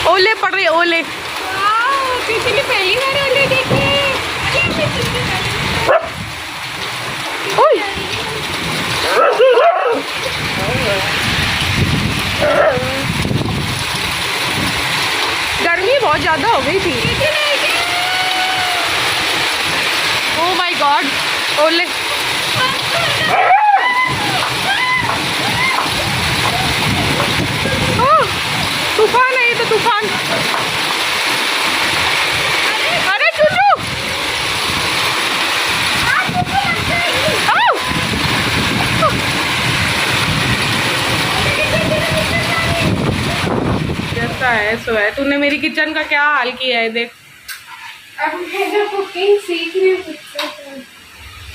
ओले पड़ रहे, ओले। पिछली पहली बार ओले देखे। गर्मी बहुत ज्यादा हो गई थी। ओ माय गॉड, ओले। तूफान है ये तो, तूफान। अरे चूचू, जैसा है सो है। तूने मेरी किचन का क्या हाल किया है, देख। अब मैं कुकिंग सीख रही हूँ।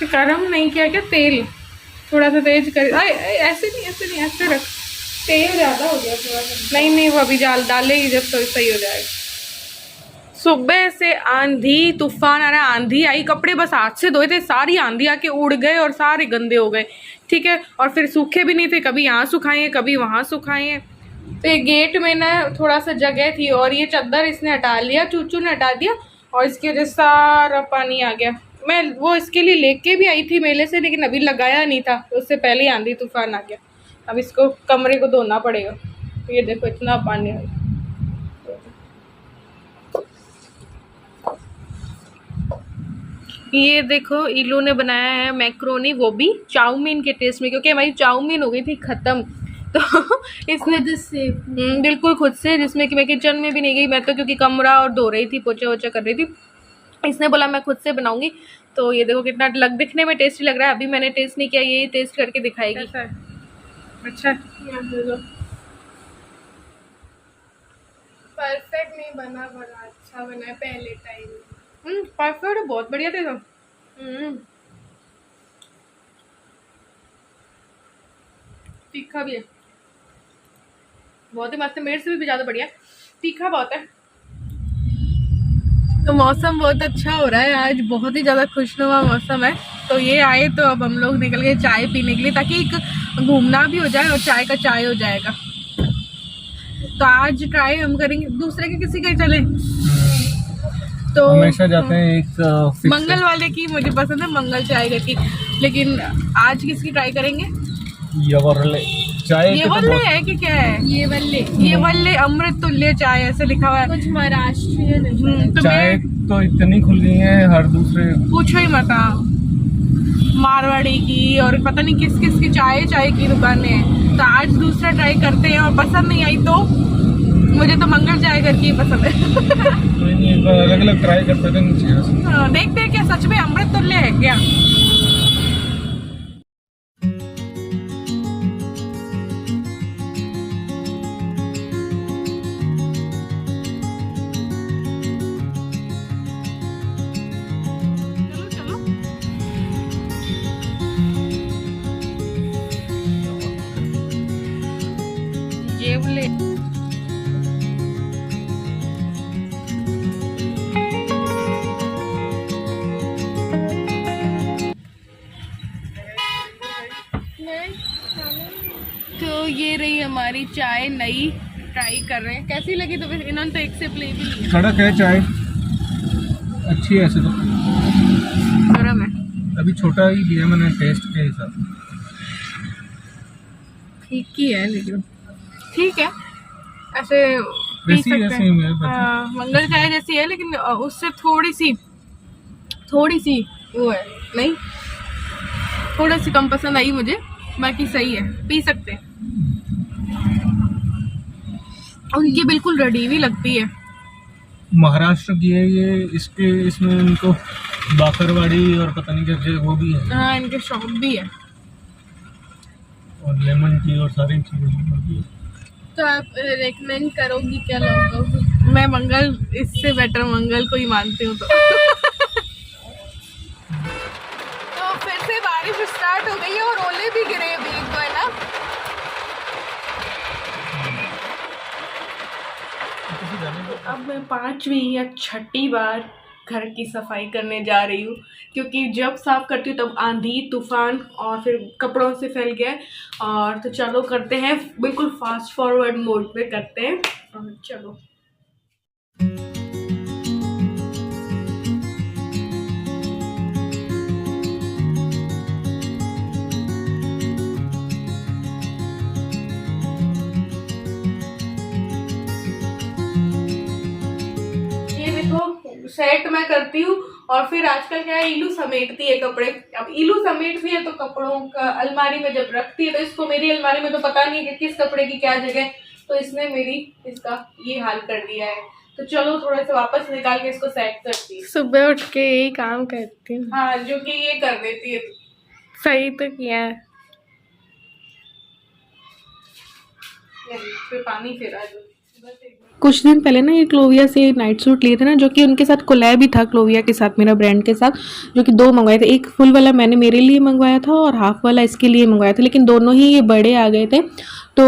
गरम नहीं किया क्या तेल? थोड़ा सा तेज कर। ऐसे नहीं, ऐसे नहीं, ऐसे रख। तेल ज़्यादा हो गया थोड़ा सा। नहीं, वो अभी डालेगी जब तो सही हो जाएगा। सुबह से आंधी तूफान आ रहा है। आंधी आई, कपड़े बस हाथ से धोए थे, सारी आंधी आके उड़ गए और सारे गंदे हो गए। ठीक है, और फिर सूखे भी नहीं थे, कभी यहाँ सुखाए कभी वहाँ सुखाए। तो ये गेट में ना थोड़ा सा जगह थी और ये चादर इसने हटा लिया, चूचू ने हटा दिया और इसकी वजह से सारा पानी आ गया। मैं वो इसके लिए लेके भी आई थी मेले से, लेकिन अभी लगाया नहीं था, उससे पहले ही आंधी तूफान आ गया। अब इसको कमरे को धोना पड़ेगा। ये देखो इतना पानी है। ये देखो इलू ने बनाया है मैक्रोनी, वो भी चाउमीन के टेस्ट में, क्योंकि हमारी चाउमीन हो गई थी ख़त्म। तो इसने बिल्कुल खुद से, जिसमें कि मैं किचन में भी नहीं गई, मैं तो क्योंकि कमरा और धो रही थी, पोछा वोछा कर रही थी। इसने बोला मैं खुद से बनाऊंगी। तो ये देखो कितना दिखने में टेस्टी लग रहा है। अभी मैंने टेस्ट नहीं किया, ये टेस्ट करके दिखाएगी। अच्छा, परफेक्ट नहीं बना, बड़ा अच्छा बना है पहले टाइम। परफेक्ट, बहुत बढ़िया थे। तीखा भी है, बहुत ही मस्त है, मेरे से भी ज़्यादा बढ़िया। तीखा बहुत है। तो मौसम बहुत अच्छा हो रहा है आज, बहुत ही ज़्यादा खुशनुमा मौसम है। तो ये आए तो अब हम लोग निकल गए चाय पीने के लिए, ताकि एक घूमना भी हो जाए और चाय का चाय हो जाएगा। तो आज ट्राई हम करेंगे, दूसरे के किसी के चले तो हमेशा जाते हैं एक मंगल वाले की, मुझे पसंद है मंगल चाय की, लेकिन आज किसकी ट्राई करेंगे? चाय ये वल्ले है कि क्या है? ये वल्ले अमृत तुल्य चाय ऐसे लिखा हुआ है। कुछ महाराष्ट्रीय तो चाय तो इतनी खुल गई है हर दूसरे, पूछो ही मत। मारवाड़ी की और पता नहीं किस किस की चाय की दुकानें हैं। तो आज दूसरा ट्राई करते हैं, और पसंद नहीं आई तो मुझे तो मंगल चाय घर की पसंद है। अलग अलग ट्राई करते थे नीचे। देखते हैं क्या सच में अमृत तुल्य है क्या। ये बोले तो ये रही हमारी चाय नई, ट्राई कर रहे हैं कैसी लगी। तो फिर इन्होंने तो एक से प्ले भी लिया। कड़क है चाय, अच्छी है ऐसे तो। गरम है, अभी छोटा ही लिया मैंने टेस्ट के हिसाब से। ठीक ही है, लेकिन ठीक है ऐसे पी वैसी सकते ऐसे हैं। ही है, मंगल चाय जैसी है, लेकिन उससे थोड़ी सी वो है, नहीं थोड़ी सी कम पसंद आई मुझे, बाकी सही है, पी सकते हैं। उनकी बिल्कुल रडी हुई लगती है। महाराष्ट्र की है ये, इसमें उनको बाकरवाड़ी और पता नहीं क्या वो भी है। हाँ, इनके शॉप भी है। और लेमन टी और सारी चीजें। तो आप रेकमेंड करोगी क्या लोगों को? मैं मंगल, इससे बेटर मंगल को ही मानती हूँ। तो फिर से बारिश स्टार्ट हो गई है और ओले भी गिरे अभी एक दो, है ना। अब मैं 5वीं या 6ठी बार घर की सफाई करने जा रही हूँ, क्योंकि जब साफ़ करती हूँ तब आंधी तूफान और फिर कपड़ों से फैल गया। और तो चलो करते हैं, बिल्कुल फास्ट फॉरवर्ड मोड पे करते हैं। और चलो ये देखो सेट मैं करती हूँ और फिर आजकल क्या है, इलू समेटती है कपड़े। अब इलू समेटती है तो कपड़ों का अलमारी में जब रखती है तो इसको मेरी अलमारी में तो पता नहीं है कि किस कपड़े की क्या जगह, तो इसने मेरी इसका ये हाल कर दिया है। तो चलो थोड़ा सा वापस निकाल के इसको सेट करती है। सुबह उठ के यही काम करती हूँ। हाँ, जो कि ये कर देती है। सही तो किया है। फिर पानी फेरा दो। कुछ दिन पहले ना ये क्लोविया से नाइट सूट लिए थे ना, जो कि उनके साथ कोलैब भी था क्लोविया के साथ, मेरा ब्रांड के साथ, जो कि 2 मंगवाए थे। एक फुल वाला मैंने मेरे लिए मंगवाया था और हाफ वाला इसके लिए मंगवाया था, लेकिन दोनों ही ये बड़े आ गए थे। तो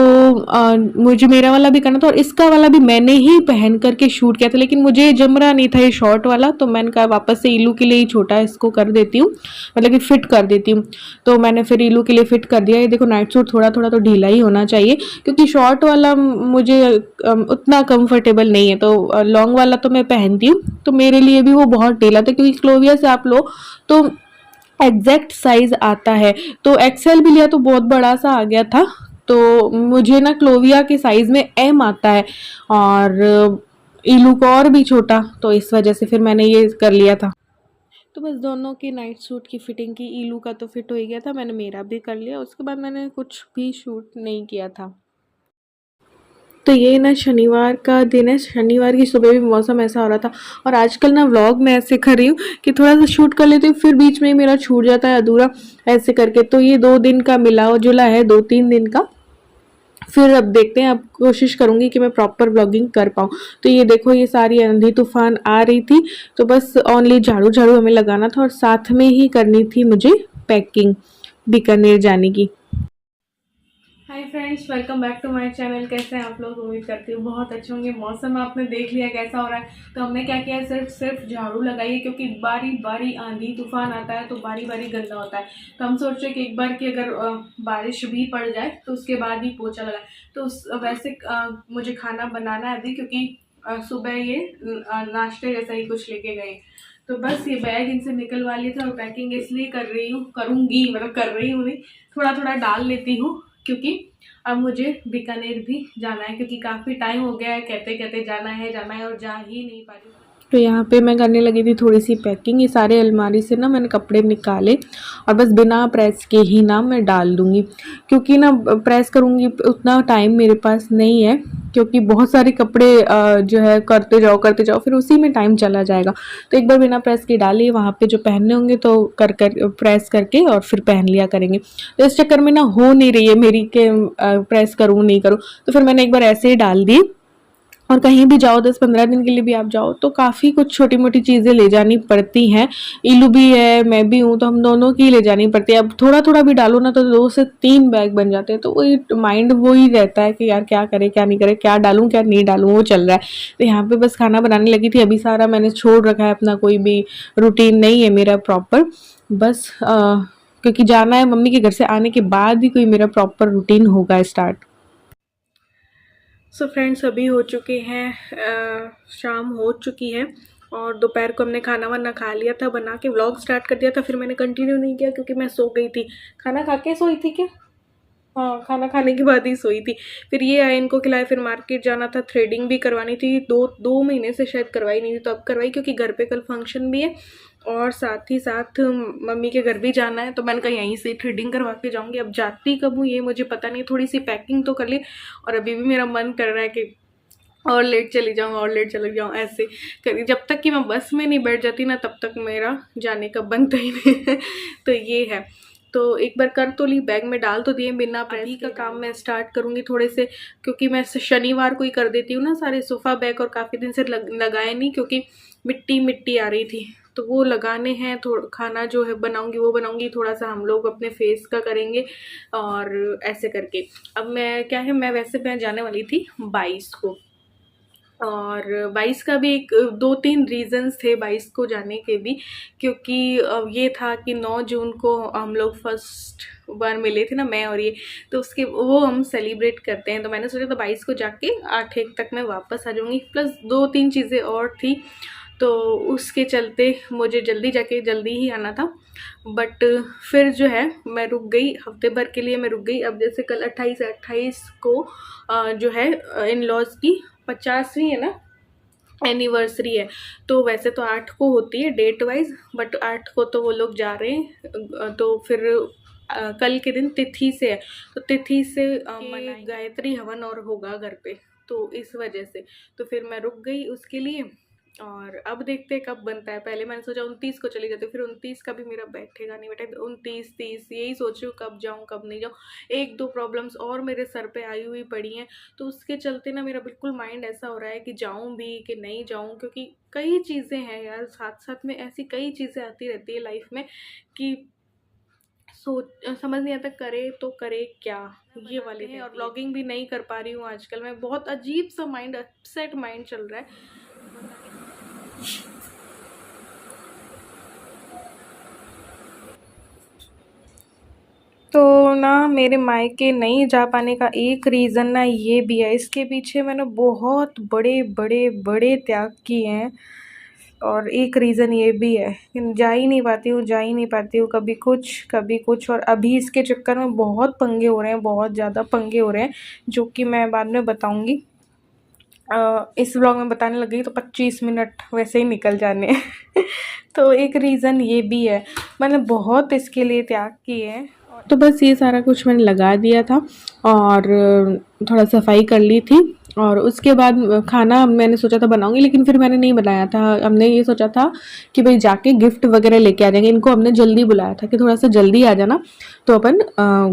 मुझे मेरा वाला भी करना था और इसका वाला भी मैंने ही पहन करके शूट किया था, लेकिन मुझे जम रहा नहीं था ये शॉर्ट वाला। तो मैंने कहा वापस से इलू के लिए ही छोटा इसको कर देती हूँ, मतलब कि फ़िट कर देती हूँ। तो मैंने फिर इलू के लिए फ़िट कर दिया। ये देखो नाइट सूट थोड़ा थोड़ा तो ढीला ही होना चाहिए, क्योंकि शॉर्ट वाला मुझे उतना कंफर्टेबल नहीं है। तो लॉन्ग वाला तो मैं पहनती हूँ, तो मेरे लिए भी वो बहुत ढीला था, क्योंकि क्लोविया से आप लो तो एग्जैक्ट साइज आता है। तो एक्सेल भी लिया तो बहुत बड़ा सा आ गया था, तो मुझे ना क्लोविया के साइज में एम आता है और इलू को और भी छोटा, तो इस वजह से फिर मैंने ये कर लिया था। तो बस दोनों की नाइट सूट की फिटिंग की, इलू का तो फिट हो ही गया था, मैंने मेरा भी कर लिया। उसके बाद मैंने कुछ भी शूट नहीं किया था। तो ये ना शनिवार का दिन है, शनिवार की सुबह भी मौसम ऐसा हो रहा था। और आजकल ना व्लॉग मैं ऐसे कर रही हूँ कि थोड़ा सा शूट कर लेती हूँ, फिर बीच में ही मेरा छूट जाता है अधूरा ऐसे करके। तो ये 2 दिन का मिला जुला है, 2-3 दिन का। फिर अब देखते हैं, अब कोशिश करूँगी कि मैं प्रॉपर व्लॉगिंग कर पाऊँ। तो ये देखो ये सारी आंधी तूफान आ रही थी, तो बस ओनली झाड़ू झाड़ू हमें लगाना था और साथ में ही करनी थी मुझे पैकिंग बीकानेर जाने की। Hi friends, welcome back to my channel. कैसे हैं आप लोग? उम्मीद करती हूँ बहुत अच्छे होंगे। मौसम आपने देख लिया कैसा हो रहा है। तो हमने क्या किया है, सिर्फ झाड़ू लगाई है, क्योंकि बारी बारी आंधी तूफान आता है तो बारी बारी गंदा होता है। तो हम सोच रहे कि एक बार की अगर बारिश भी पड़ जाए तो उसके बाद ही पोछा लगाए। तो वैसे मुझे खाना बनाना है अभी, क्योंकि सुबह ये नाश्ते जैसा ही कुछ लेके गए। तो बस ये बैग इनसे निकलवा लिया था और पैकिंग इसलिए कर रही हूँ, करूँगी मतलब कर रही हूँ नहीं, थोड़ा थोड़ा डाल लेती हूँ, क्योंकि अब मुझे बीकानेर भी जाना है, क्योंकि काफ़ी टाइम हो गया है कहते कहते जाना है और जा ही नहीं पा रही। तो यहाँ पे मैं करने लगी थी थोड़ी सी पैकिंग। ये सारे अलमारी से ना मैंने कपड़े निकाले और बस बिना प्रेस के ही ना मैं डाल दूँगी, क्योंकि ना प्रेस करूँगी उतना टाइम मेरे पास नहीं है, क्योंकि बहुत सारे कपड़े जो है करते जाओ फिर उसी में टाइम चला जाएगा। तो एक बार बिना प्रेस के डालिए, वहाँ पे जो पहनने होंगे तो कर प्रेस करके और फिर पहन लिया करेंगे। तो इस चक्कर में ना हो नहीं रही है मेरी के प्रेस करूँ नहीं करूँ, तो फिर मैंने एक बार ऐसे ही डाल दी। और कहीं भी जाओ 10-15 दिन के लिए भी आप जाओ तो काफ़ी कुछ छोटी मोटी चीज़ें ले जानी पड़ती हैं। इलू भी है, मैं भी हूँ, तो हम दोनों की ले जानी पड़ती है। अब थोड़ा थोड़ा भी डालो ना तो 2 से 3 बैग बन जाते हैं। तो वही माइंड वो ही रहता है कि यार क्या करे क्या नहीं करे, क्या डालूँ क्या नहीं डालूँ, वो चल रहा है। तो यहाँ पे बस खाना बनाने लगी थी। अभी सारा मैंने छोड़ रखा है, अपना कोई भी रूटीन नहीं है मेरा प्रॉपर, बस क्योंकि जाना है मम्मी के घर से आने के बाद ही कोई मेरा प्रॉपर रूटीन होगा स्टार्ट। सो फ्रेंड्स, अभी हो चुके हैं शाम हो चुकी है और दोपहर को हमने खाना वाना खा लिया था, बना के व्लॉग स्टार्ट कर दिया था। फिर मैंने कंटिन्यू नहीं किया क्योंकि मैं सो गई थी। खाना खा के सोई थी क्या? हाँ, खाना खाने के बाद ही सोई थी। फिर ये आए, इनको खिलाए, फिर मार्केट जाना था, थ्रेडिंग भी करवानी थी। 2 महीने से शायद करवाई नहीं थी, तो अब करवाई, क्योंकि घर पे कल फंक्शन भी है और साथ ही साथ मम्मी के घर भी जाना है। तो मैंने कहा यहीं से थ्रेडिंग करवा के जाऊँगी। अब जाती कब हूँ ये मुझे पता नहीं। थोड़ी सी पैकिंग तो कर ली और अभी भी मेरा मन कर रहा है कि और लेट चली जाऊँ ऐसे करी। जब तक कि मैं बस में नहीं बैठ जाती ना तब तक मेरा जाने का बनता ही नहीं है। तो ये है। तो एक बार कर तो ली, बैग में डाल तो दिए, बिना प्रेस का काम मैं स्टार्ट करूँगी थोड़े से, क्योंकि मैं शनिवार को ही कर देती हूँ ना सारे सोफ़ा बैग, और काफ़ी दिन से लगाए नहीं क्योंकि मिट्टी आ रही थी। तो वो लगाने हैं। थोड़ा खाना जो है बनाऊंगी, थोड़ा सा हम लोग अपने फेस का करेंगे और ऐसे करके। अब मैं क्या है, मैं वैसे मैं जाने वाली थी 22 को, और 22 का भी एक 2-3 रीजंस थे 22 को जाने के भी, क्योंकि ये था कि 9 जून को हम लोग फर्स्ट बार मिले थे ना, मैं और ये, तो उसके वो हम सेलिब्रेट करते हैं। तो मैंने सोचा था 22 को जाके 8-1 तक मैं वापस आ जाऊँगी, प्लस 2-3 चीज़ें और थी, तो उसके चलते मुझे जल्दी जाके जल्दी ही आना था। बट फिर जो है मैं रुक गई, हफ्ते भर के लिए मैं रुक गई। अब जैसे कल 28 को जो है इन लॉज की 50वीं है ना एनिवर्सरी है, तो वैसे तो 8 को होती है डेट वाइज, बट 8 को तो वो लोग जा रहे हैं, तो फिर कल के दिन तिथि से है, तो तिथि से गायत्री हवन और होगा घर पे, तो इस वजह से तो फिर मैं रुक गई उसके लिए। और अब देखते हैं कब बनता है। पहले मैंने सोचा 29 को चली जाती, फिर 29 का भी मेरा बैठेगा नहीं, बेटा 29-30 यही सोच रही हूँ कब जाऊँ कब नहीं जाऊँ। 1-2 प्रॉब्लम्स और मेरे सर पे आई हुई पड़ी हैं, तो उसके चलते ना मेरा बिल्कुल माइंड ऐसा हो रहा है कि जाऊँ भी कि नहीं जाऊँ, क्योंकि कई चीज़ें हैं यार, साथ साथ में ऐसी कई चीज़ें आती रहती है लाइफ में कि समझ नहीं आता करे तो करे क्या, ये वाले हैं। और व्लॉगिंग भी नहीं कर पा रही हूँ आजकल मैं, बहुत अजीब सा माइंड, अपसेट माइंड चल रहा है। तो ना मेरे मायके नहीं जा पाने का एक रीज़न ना ये भी है, इसके पीछे मैंने बहुत बड़े बड़े बड़े त्याग किए हैं, और एक रीज़न ये भी है कि जा ही नहीं पाती हूँ, कभी कुछ। और अभी इसके चक्कर में बहुत पंगे हो रहे हैं, बहुत ज़्यादा पंगे हो रहे हैं, जो कि मैं बाद में बताऊँगी। इस व्लॉग में बताने लग गई तो 25 मिनट वैसे ही निकल जाने हैं। तो एक रीज़न ये भी है, मैंने बहुत इसके लिए त्याग किए हैं। तो बस ये सारा कुछ मैंने लगा दिया था और थोड़ा सफाई कर ली थी, और उसके बाद खाना मैंने सोचा था बनाऊंगी, लेकिन फिर मैंने नहीं बनाया था। हमने ये सोचा था कि भाई जाके गिफ्ट वगैरह लेके आ जाएंगे। इनको हमने जल्दी बुलाया था कि थोड़ा सा जल्दी आ जाना, तो अपन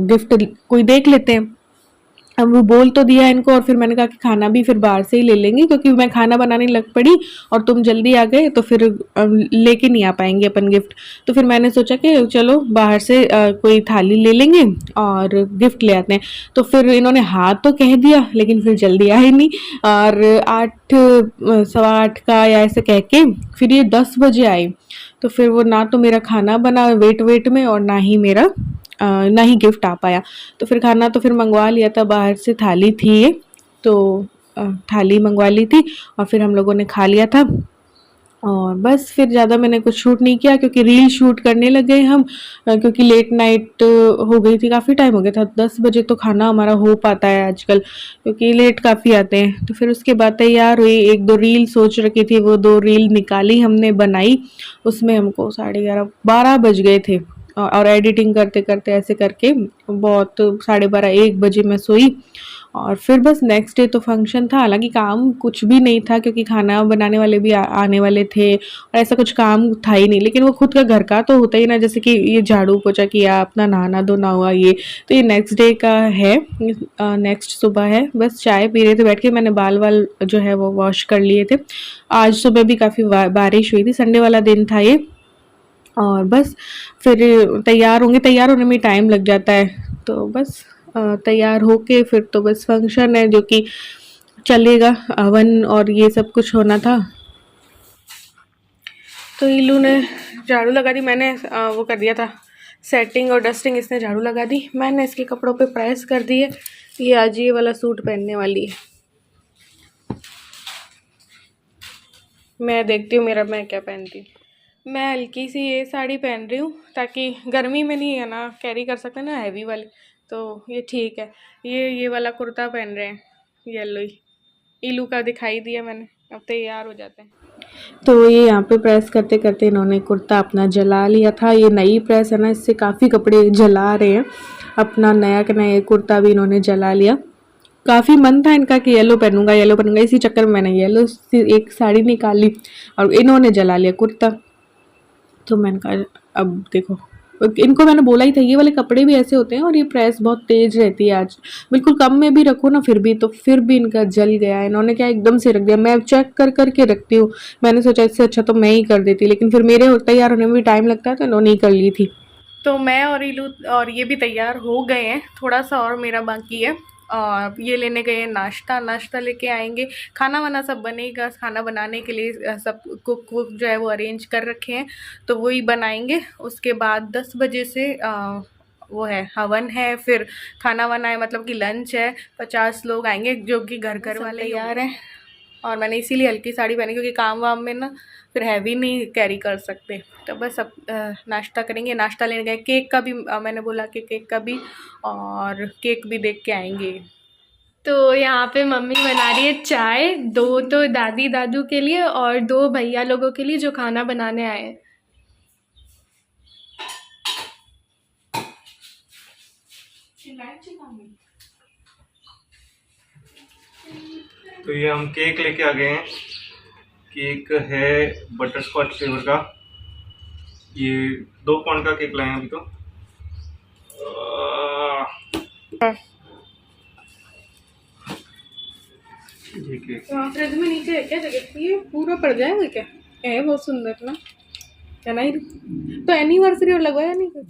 गिफ्ट कोई देख लेते हैं। अब वो बोल तो दिया इनको, और फिर मैंने कहा कि खाना भी फिर बाहर से ही ले लेंगे, क्योंकि मैं खाना बनाने लग पड़ी और तुम जल्दी आ गए तो फिर लेके नहीं आ पाएंगे अपन गिफ्ट। तो फिर मैंने सोचा कि चलो बाहर से कोई थाली ले लेंगे और गिफ्ट ले आते हैं। तो फिर इन्होंने हाँ तो कह दिया, लेकिन फिर जल्दी आए नहीं, और 8 सवा 8 का या ऐसे कह के फिर ये 10 बजे आए। तो फिर वो ना तो मेरा खाना बना वेट में, और ना ही गिफ्ट आ पाया। तो फिर खाना तो फिर मंगवा लिया था बाहर से, थाली थी ये, तो थाली मंगवा ली थी और फिर हम लोगों ने खा लिया था। और बस फिर ज़्यादा मैंने कुछ शूट नहीं किया, क्योंकि रील शूट करने लग गए हम, क्योंकि लेट नाइट हो गई थी, काफ़ी टाइम हो गया था। 10 बजे तो खाना हमारा हो पाता है आजकल, क्योंकि लेट काफ़ी आते हैं। तो फिर उसके बाद तैयार हुई, 1-2 रील सोच रखी थी, वो 2 रील निकाली हमने, बनाई। उसमें हमको 11:30-12 बज गए थे, और एडिटिंग करते करते ऐसे करके बहुत 12:30-1 बजे मैं सोई। और फिर बस नेक्स्ट डे तो फंक्शन था, हालांकि काम कुछ भी नहीं था, क्योंकि खाना बनाने वाले भी आने वाले थे, और ऐसा कुछ काम था ही नहीं। लेकिन वो खुद का घर का तो होता ही ना, जैसे कि ये झाड़ू पोछा किया, अपना नहाना धोना हुआ, ये तो ये नेक्स्ट डे का है, नेक्स्ट सुबह है। बस चाय पी रहे थे बैठ के, मैंने बाल जो है वो वॉश कर लिए थे। आज सुबह भी काफ़ी बारिश हुई थी, संडे वाला दिन था ये। और बस फिर तैयार होने में टाइम लग जाता है, तो बस तैयार होके फिर तो बस फंक्शन है जो कि चलेगा, हवन और ये सब कुछ होना था। तो इलू ने झाड़ू लगा दी, मैंने वो कर दिया था सेटिंग और डस्टिंग, इसने झाड़ू लगा दी, मैंने इसके कपड़ों पे प्रेस कर दी है। ये आज ये वाला सूट पहनने वाली है, मैं देखती हूँ मैं क्या पहनती हूँ। मैं हल्की सी ये साड़ी पहन रही हूँ, ताकि गर्मी में नहीं है ना, कैरी कर सकते ना हैवी वाली, तो ये ठीक है। ये वाला कुर्ता पहन रहे हैं, येलो ही, इलू का दिखाई दिया मैंने। अब तैयार हो जाते हैं। तो ये यहाँ पे प्रेस करते करते इन्होंने कुर्ता अपना जला लिया था। ये नई प्रेस है ना, इससे काफ़ी कपड़े जला रहे हैं। अपना नया का नया कुर्ता भी इन्होंने जला लिया। काफ़ी मन था इनका कि येलो पहनूंगा, इसी चक्कर में मैंने येलो एक साड़ी निकाली और इन्होंने जला लिया कुर्ता। तो मैंने कहा अब देखो, इनको मैंने बोला ही था ये वाले कपड़े भी ऐसे होते हैं, और ये प्रेस बहुत तेज रहती है। आज बिल्कुल कम में भी रखो ना, फिर भी इनका जल गया। इन्होंने क्या एकदम से रख दिया, मैं चेक करके रखती हूँ। मैंने सोचा इससे अच्छा तो मैं ही कर देती, लेकिन फिर मेरे तैयार होने में भी टाइम लगता है, तो इन्होंने ही कर ली थी। तो मैं और इलू और ये भी तैयार हो गए हैं, थोड़ा सा और मेरा बाकी है। और ये लेने गए नाश्ता लेके आएंगे। खाना वाना सब बनेगा, खाना बनाने के लिए सब कुक जो है वो अरेंज कर रखे हैं, तो वही बनाएंगे। उसके बाद 10 बजे से वो है हवन है, फिर खाना वाना है, मतलब कि लंच है। 50 लोग आएंगे जो कि घर वाले तैयार हैं। और मैंने इसीलिए हल्की साड़ी पहनी क्योंकि काम वाम में ना फिर हैवी नहीं कैरी कर सकते। तो बस अब नाश्ता करेंगे। नाश्ता लेने गए, केक का भी मैंने बोला कि केक का भी, और केक भी देख के आएंगे। तो यहाँ पे मम्मी बना रही है चाय, 2 तो दादी दादू के लिए और 2 भैया लोगों के लिए जो खाना बनाने आए हैं। तो ये हम केक लेके आ गए हैं। केक है बटर स्कॉच फ्लेवर का। ये 2 पाउंड का केक लाए हैं अभी तो। ये केक फ्रिज में नीचे है क्या जगह? ये पूरा पड़ जाएगा क्या? है बहुत सुंदर ना, है ना? तो एनिवर्सरी और लगवाया नहीं कुछ?